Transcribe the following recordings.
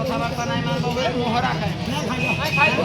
कथाबार्ता नहीं मानबो मोहरा खाए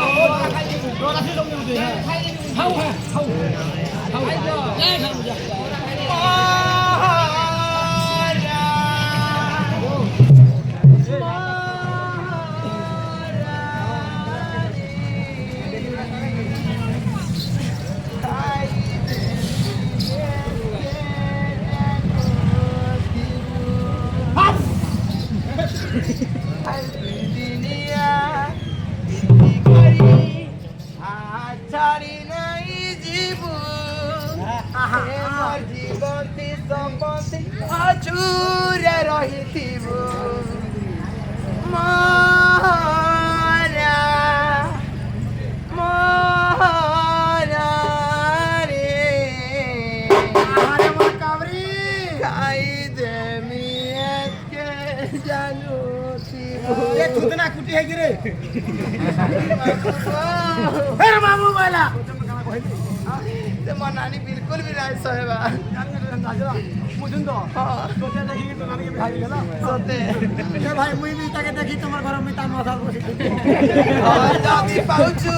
कितना कुटी है गिरे फिर मामू वाला ते मनानी बिल्कुल भी नहीं सोएबा मुझुन तो हां सोचे देखी तो नानी के भाई गेला सोते ए भाई मुई भी ताके देखी तुम्हार घर में ता मसा बसी और जाती पाउचू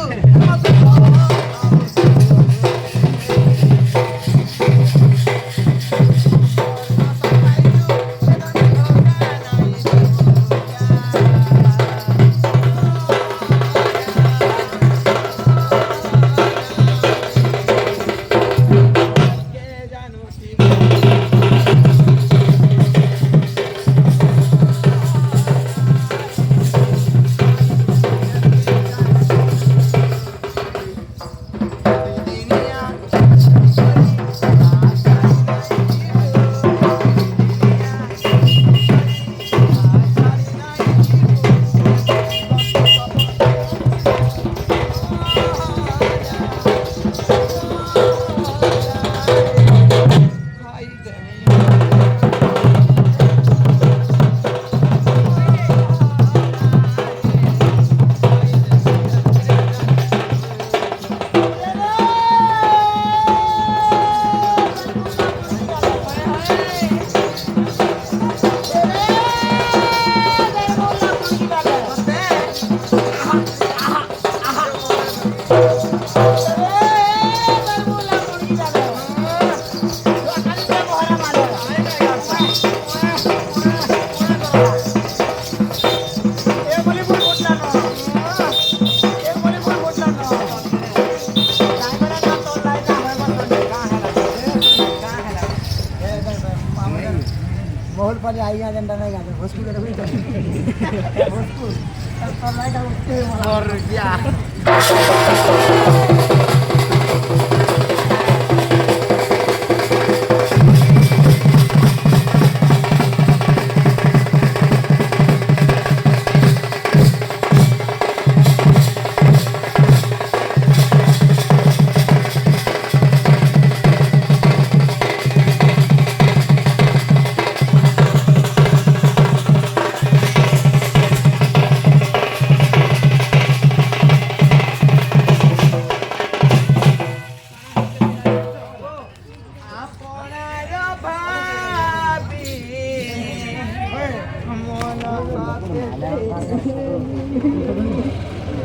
बहुत पहले आई गया जनता नहीं गाते हॉस्पिटल में हॉस्पिटल तो नहीं का और क्या